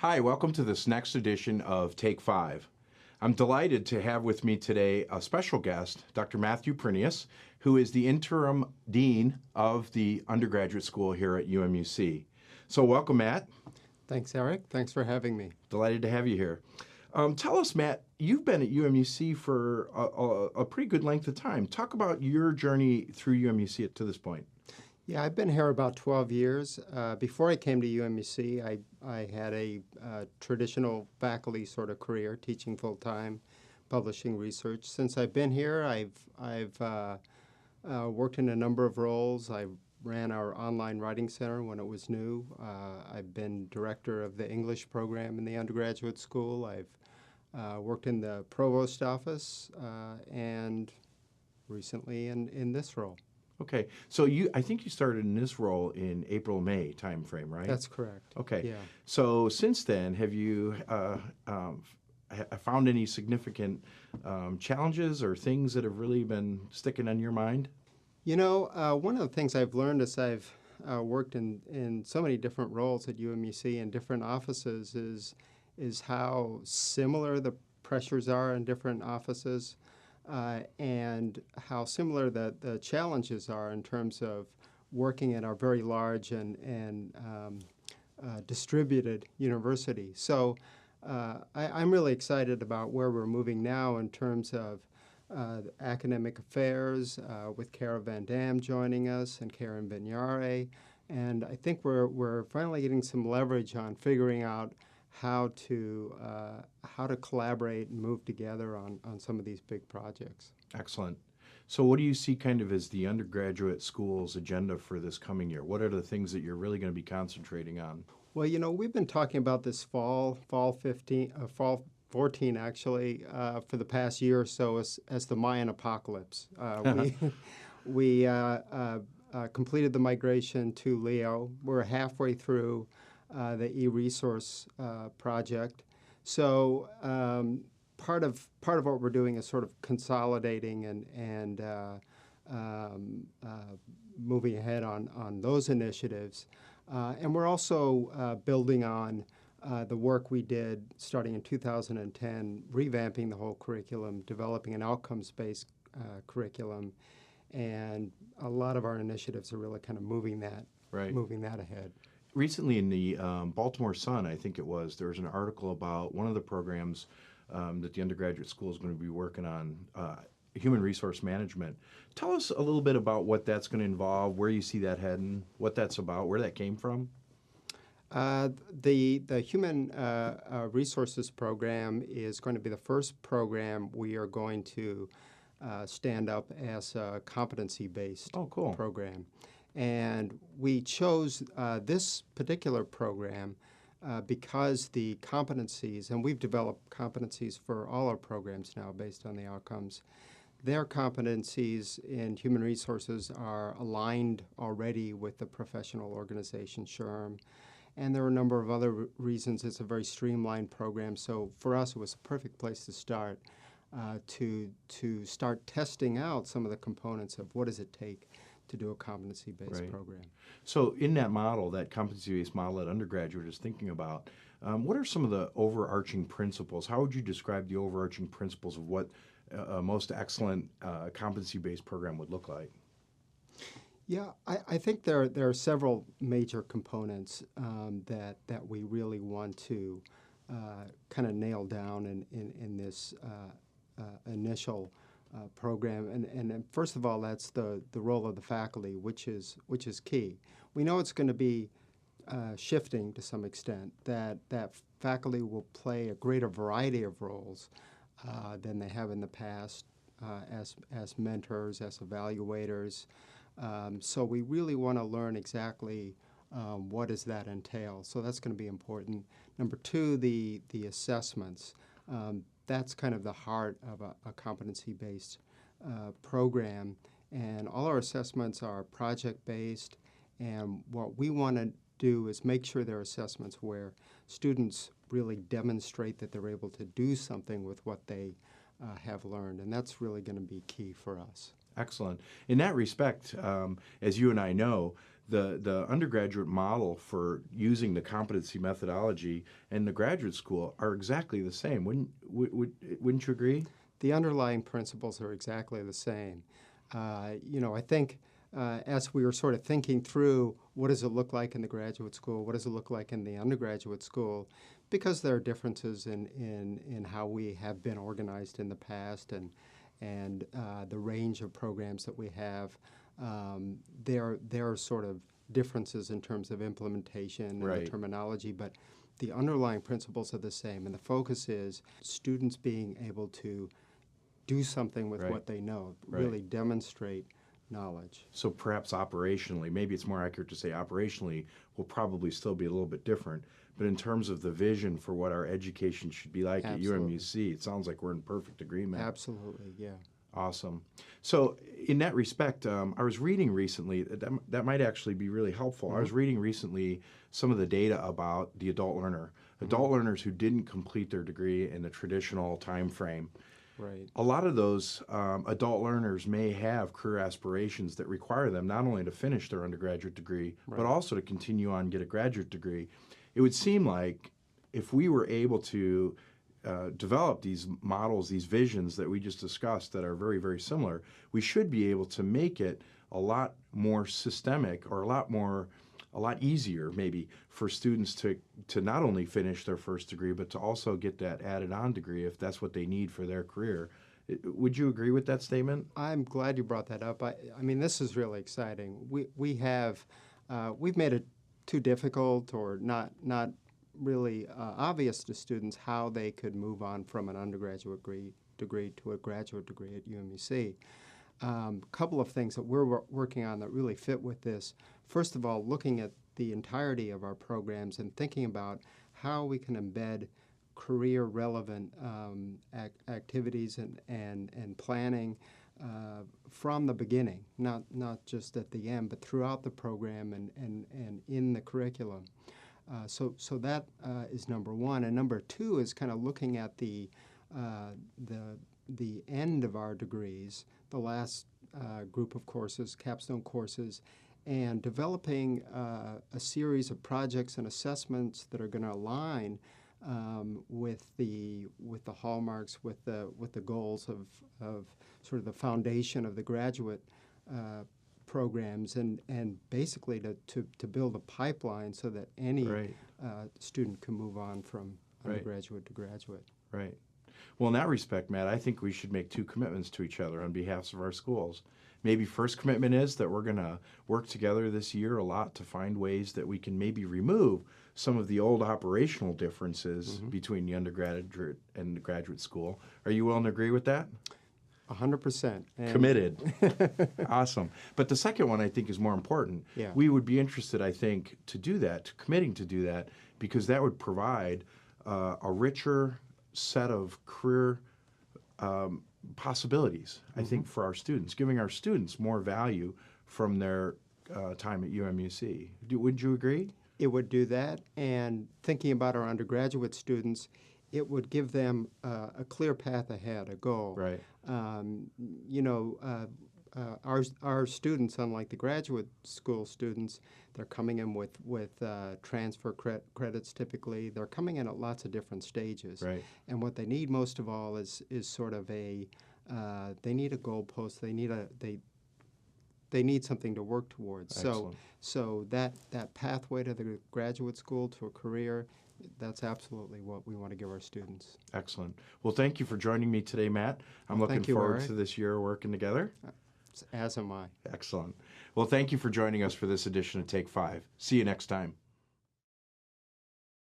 Hi, welcome to this next edition of Take 5. I'm delighted to have with me today a special guest, Dr. Matthew PRINEAS, who is the interim dean of the undergraduate school here at UMUC. So welcome, Matt. Thanks, Eric. Thanks for having me. Delighted to have you here. Tell us, Matt, you've been at UMUC for a pretty good length of time. Talk about your journey through UMUC to this point. Yeah, I've been here about 12 years. Before I came to UMUC, I had a traditional faculty sort of career, teaching full-time, publishing research. Since I've been here, I've worked in a number of roles. I ran our online writing center when it was new. I've been director of the English program in the undergraduate school. I've worked in the provost office and recently in this role. Okay, so I think you started in this role in April-May timeframe, right? That's correct. Okay, yeah. So since then, have you found any significant challenges or things that have really been sticking on your mind? You know, one of the things I've learned as I've worked in so many different roles at UMUC and different offices is how similar the pressures are in different offices. And how similar the challenges are in terms of working at our very large and distributed university. So I'm really excited about where we're moving now in terms of academic affairs with Kara Van Dam joining us and Karen Vignare. And I think we're finally getting some leverage on figuring out how to collaborate and move together on some of these big projects. Excellent. So what do you see kind of as the undergraduate school's agenda for this coming year? What are the things that you're really going to be concentrating on? Well, you know, we've been talking about this fall 14 actually, for the past year or so as the Mayan apocalypse. We completed the migration to Leo. We're halfway through the e-resource project. So part of what we're doing is sort of consolidating and moving ahead on those initiatives. And we're also building on the work we did starting in 2010, revamping the whole curriculum, developing an outcomes-based curriculum, and a lot of our initiatives are really kind of moving that ahead. Recently in the Baltimore Sun, I think it was, there was an article about one of the programs that the undergraduate school is going to be working on, human resource management. Tell us a little bit about what that's going to involve, where you see that heading, what that's about, where that came from. The Human Resources Program is going to be the first program we are going to stand up as a competency-based program. And we chose this particular program because the competencies, and we've developed competencies for all our programs now based on the outcomes, their competencies in human resources are aligned already with the professional organization, SHRM. And there are a number of other reasons. It's a very streamlined program. So for us, it was a perfect place to start to start testing out some of the components of what does it take to do a competency-based program. So in that model, that competency-based model that undergraduate is thinking about, what are some of the overarching principles? How would you describe the overarching principles of what a most excellent competency-based program would look like? Yeah, I think there are several major components that we really want to kind of nail down in this initial program, and first of all, that's the role of the faculty, which is key. We know it's going to be shifting to some extent. That faculty will play a greater variety of roles than they have in the past as mentors, as evaluators. So we really want to learn exactly what does that entail. So that's going to be important. Number two, the assessments. That's kind of the heart of a competency-based program. And all our assessments are project-based. And what we want to do is make sure they're assessments where students really demonstrate that they're able to do something with what they have learned. And that's really going to be key for us. Excellent. In that respect, as you and I know, the undergraduate model for using the competency methodology and the graduate school are exactly the same. Wouldn't you agree? The underlying principles are exactly the same. I think as we were sort of thinking through what does it look like in the graduate school, what does it look like in the undergraduate school, because there are differences in how we have been organized in the past and the range of programs that we have, there are sort of differences in terms of implementation and the terminology, but the underlying principles are the same, and the focus is students being able to do something with what they know, really demonstrate knowledge. So perhaps operationally, maybe it's more accurate to say operationally, will probably still be a little bit different. But in terms of the vision for what our education should be like at UMUC, it sounds like we're in perfect agreement. Absolutely, yeah. Awesome. So in that respect, I was reading recently, that might actually be really helpful. I was reading recently some of the data about the adult learner. Adult learners who didn't complete their degree in the traditional time frame. Right. A lot of those adult learners may have career aspirations that require them not only to finish their undergraduate degree, but also to continue on and get a graduate degree. It would seem like if we were able to develop these models, these visions that we just discussed that are very, very similar, we should be able to make it a lot more systemic or a lot easier maybe for students to not only finish their first degree, but to also get that added on degree if that's what they need for their career. Would you agree with that statement? I'm glad you brought that up. I mean, this is really exciting. We've made it too difficult or not really obvious to students how they could move on from an undergraduate degree to a graduate degree at UMUC. Couple of things that we're working on that really fit with this. First of all, looking at the entirety of our programs and thinking about how we can embed career-relevant activities and planning from the beginning, not just at the end, but throughout the program and in the curriculum. So that is number one. And number two is kind of looking at the end of our degrees, the last group of courses, capstone courses, and developing a series of projects and assessments that are going to align with the hallmarks, with the goals of sort of the foundation of the graduate programs, and basically to build a pipeline so that any student can move on from undergraduate to graduate. Right. Well, in that respect, Matt, I think we should make two commitments to each other on behalf of our schools. Maybe first commitment is that we're going to work together this year a lot to find ways that we can maybe remove some of the old operational differences between the undergraduate and the graduate school. Are you willing to agree with that? 100%. Committed. Awesome. But the second one I think is more important. Yeah. We would be interested, I think, to do that, committing to do that, because that would provide a richer set of career possibilities, I think, for our students, giving our students more value from their time at UMUC. Would you agree? It would do that, and thinking about our undergraduate students, it would give them a clear path ahead, a goal. Right. Our students, unlike the graduate school students, they're coming in with transfer credits typically. They're coming in at lots of different stages. Right. And what they need most of all is sort of they need a goalpost. They need something to work towards. Excellent. So that pathway to the graduate school, to a career, that's absolutely what we want to give our students. Excellent. Well, thank you for joining me today, Matt. I'm looking forward to this year working together. As am I. Excellent. Well, thank you for joining us for this edition of Take 5. See you next time.